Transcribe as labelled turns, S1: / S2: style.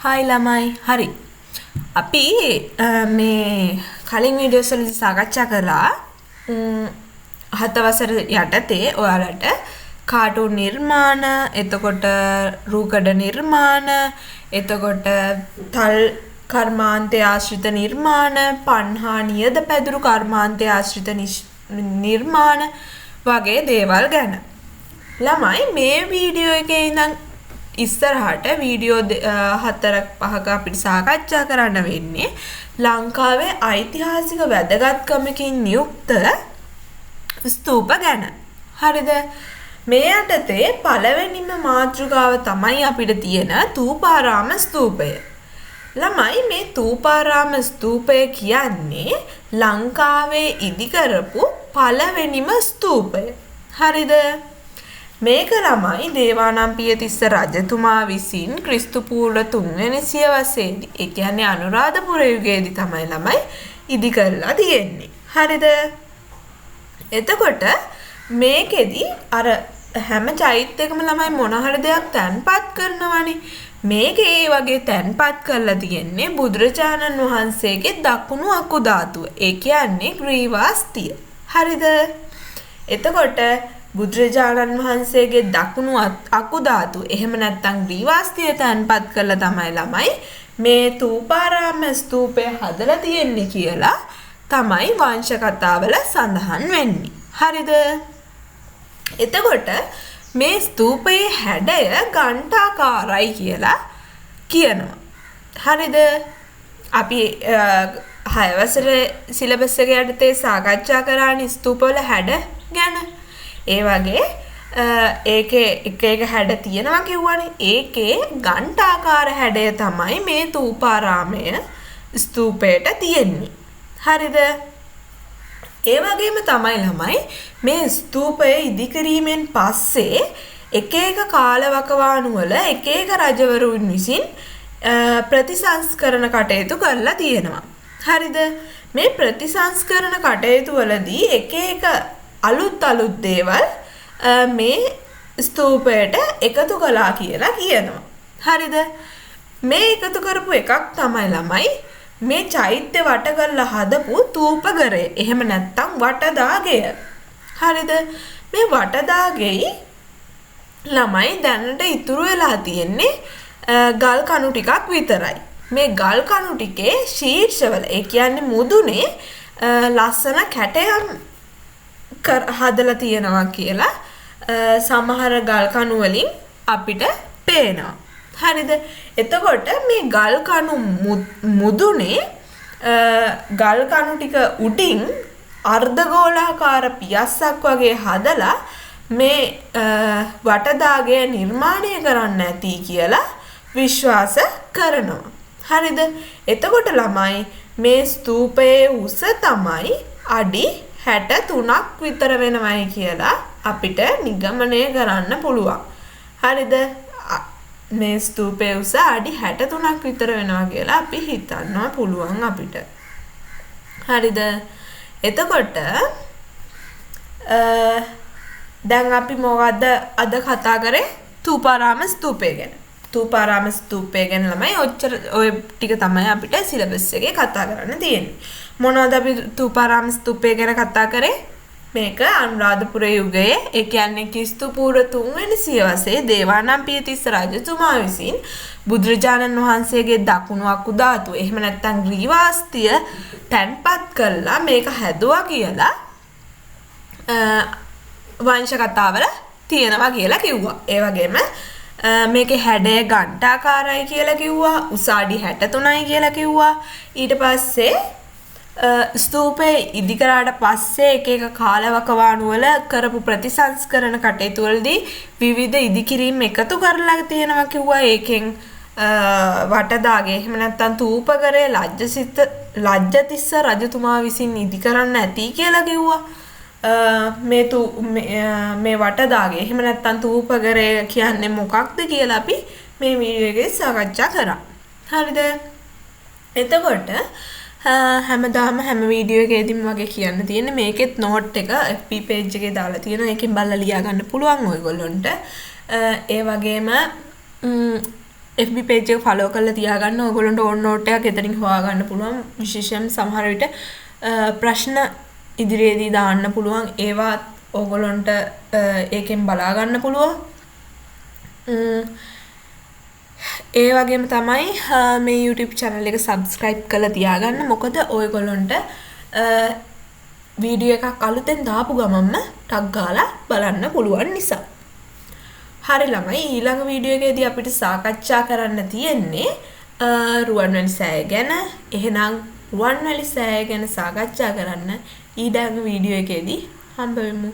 S1: Hi ළමයි හරි අපි මේ කලින් වීඩියෝස් වලදී සාකච්ඡා කළා හත වසර යටතේ ඔයාලට කාටුන් නිර්මාණ එතකොට රූකඩ නිර්මාණ එතකොට තල් කර්මාන්තය ආශ්‍රිත නිර්මාණ පන්හා නියද පැදුරු කර්මාන්තය ආශ්‍රිත නිර්මාණ වගේ දේවල් ගැන ළමයි මේ වීඩියෝ එකේ ඉඳන් ඉස්සරහට වීඩියෝ 4-5ක අපිට සාකච්ඡා කරන්න වෙන්නේ ලංකාවේ ඓතිහාසික වැදගත්කමකින් යුක්ත ස්තූප ගැන. හරිද? මේ යටතේ පළවෙනිම මාතෘකාව තමයි අපිට තියෙන ථූපාරාම ස්තූපය. ළමයි මේ ථූපාරාම ස්තූපය කියන්නේ ලංකාවේ ඉදි කරපු පළවෙනිම ස්තූපය. හරිද? මේක ළමයි දේවානම්පියතිස්ස රජතුමා විසින් ක්‍රිස්තු පූර්ව 3 වෙනි සියවසේදී ඒ කියන්නේ අනුරාධපුර යුගයේදී තමයි ළමයි ඉදි කරලා තියෙන්නේ. හරිද? එතකොට මේකෙදි අර හැම චෛත්‍යයකම ළමයි මොන හරි දෙයක් තැන්පත් කරනවනේ. මේකේ ඒ වගේ තැන්පත් කරලා තියෙන්නේ බුදුරජාණන් වහන්සේගේ දකුණු අකු ධාතුව. ඒ කියන්නේ ග්‍රීවාස්තිය. හරිද? එතකොට බුදුරජාණන් වහන්සේගේ දකුණු අකු ධාතු එහෙම නැත්නම් ග්‍රීවාස්තිය තැන්පත් කරලා තමයි ළමයි මේ ථූපාරාම ස්තූපය හදලා තියෙන්නේ කියලා තමයි වංශ කතාවල සඳහන් වෙන්නේ. හරිද? එතකොට මේ ස්තූපයේ හැඩය ඝණ්ඨාකාරයි කියලා කියනවා. හරිද? අපි 6 වසරේ සිලබස් එක යටතේ සාකච්ඡා කරානේ ස්තූපවල හැඩ ගැන. ඒ වගේ ඒකේ එක හැඩ තියෙනවා කිව්වනේ. ඒකේ ඝණ්ඨාකාර හැඩය තමයි මේ ථූපාරාමය ස්තූපයට තියෙන්නේ. හරිද? ඒ වගේම තමයි ළමයි මේ ස්තූපය ඉදිකිරීමෙන් පස්සේ එක එක කාලවකවානු වල එක එක රජවරුන් විසින් ප්‍රතිසංස්කරණ කටයුතු කරලා තියෙනවා. හරිද? මේ ප්‍රතිසංස්කරණ කටයුතු වලදී එක එක අලුත් දේවල් මේ ස්තූපයට එකතු කළා කියලා කියනවා. හරිද? මේ එකතු කරපු එකක් තමයි ළමයි මේ චෛත්‍ය වට කරලා හදපු ථූපගරය. එහෙම නැත්නම් වටදාගය. හරිද? මේ වටදාගෙයි ළමයි දැනට ඉතුරු වෙලා තියෙන්නේ ගල් කණු ටිකක් විතරයි. මේ ගල් කණු ටිකේ ශීර්ෂවල ඒ කියන්නේ මුදුනේ ලස්සන කැටයම් හදලා තියෙනවා කියලා සමහර ගල් කණු වලින් අපිට පේනවා. හරිද? එතකොට මේ ගල් කණු මුදුනේ ගල් කණු ටික උඩින් අර්ධගෝලාකාර පියස්සක් වගේ හදලා මේ වටදාගය නිර්මාණය කරන්න ඇති කියලා විශ්වාස කරනවා. හරිද? එතකොට ළමයි මේ ස්තූපයේ උස තමයි අඩි 63ක් විතර වෙනවයි කියලා අපිට නිගමනය කරන්න පුළුවන්. හරිද? මේ ස්තූපයේ උස අඩි 63ක් විතර වෙනවා කියලා අපි හිතන්න පුළුවන් අපිට. හරිද? එතකොට දැන් අපි මොකද්ද අද කතා කරේ? ථූපාරාම ස්තූපය ගැන. ථූපාරාම ස්තූපය ගැන ළමයි ඔය ටික තමයි අපිට සිලබස් එකේ කතා කරන්න තියෙන්නේ. මොනවද අපි ථූපාරාම ස්තූපය ගැන කතා කරේ? මේක අනුරාධපුර යුගයේ ඒ කියන්නේ ක්‍රිස්තු පූර්ව 3 වෙනි සියවසේ දේවානම්පියතිස්ස රජතුමා විසින් බුදුරජාණන් වහන්සේගේ දකුණු අකු ධාතුව එහෙම නැත්නම් ග්‍රීවාස්තිය තැන්පත් කළා මේක හැදුවා කියලා වංශ කතාවල තියෙනවා කියලා කිව්වා. ඒ වගේම මේකේ හැඩය ඝණ්ඨාකාරයි කියලා කිව්වා. උස අඩි 63යි කියලා කිව්වා. ඊට පස්සේ ස්තූපේ ඉදි කරාට පස්සේ එක එක කාලවකවානු වල කරපු ප්‍රතිසංස්කරණ කටයුතු වලදී විවිධ ඉදිකිරීම් එකතු කරලා තියෙනවා කිව්වා. ඒකෙන් වටදාගේ එහෙම නැත්නම් ථූපගරේ ලජ්ජතිස්ස රජතුමා විසින් ඉදි කරන්න ඇති කියලා කිව්වා. මේ වටදාගේ එහෙම නැත්නම් ථූපගරේ කියන්නේ මොකක්ද කියලා අපි මේ වීඩියෝ එකේ සාකච්ඡා කරා. හරිද? එතකොට හැමදාම හැම වීඩියෝ එකේදීම වගේ කියන්න තියෙන්නේ මේකෙත් නෝට් එක FB page එකේ දාලා තියෙනවා. ඒකෙන් බලලා ලියා ගන්න පුළුවන් ඔයගොල්ලොන්ට. ඒ වගේම FB page එක follow කරලා තියාගන්න. ඔයගොල්ලන්ට ඕන note එකක් එතනින් හොයාගන්න පුළුවන්. විශේෂයෙන් සමහර විට ප්‍රශ්න ඉදිරියේදී දාන්න පුළුවන්. ඒවා ඔයගොල්ලන්ට ඒකෙන් බලා ගන්න පුළුවන්. ඒ වගේම තමයි මේ YouTube channel එක subscribe කරලා තියාගන්න. මොකද ඔයගොල්ලන්ට වීඩියෝ එකක් අලුතෙන් දාපු ගමන්ම ටක් ගාලා බලන්න පුළුවන් නිසා. හරි ළමයි, ඊළඟ වීඩියෝ එකේදී අපිට සාකච්ඡා කරන්න තියෙන්නේ රුවන්වැලි සෑය ගැන. එහෙනම් රුවන්වැලි සෑය ගැන සාකච්ඡා කරන්න ඊළඟ වීඩියෝ එකේදී හම්බ වෙමු.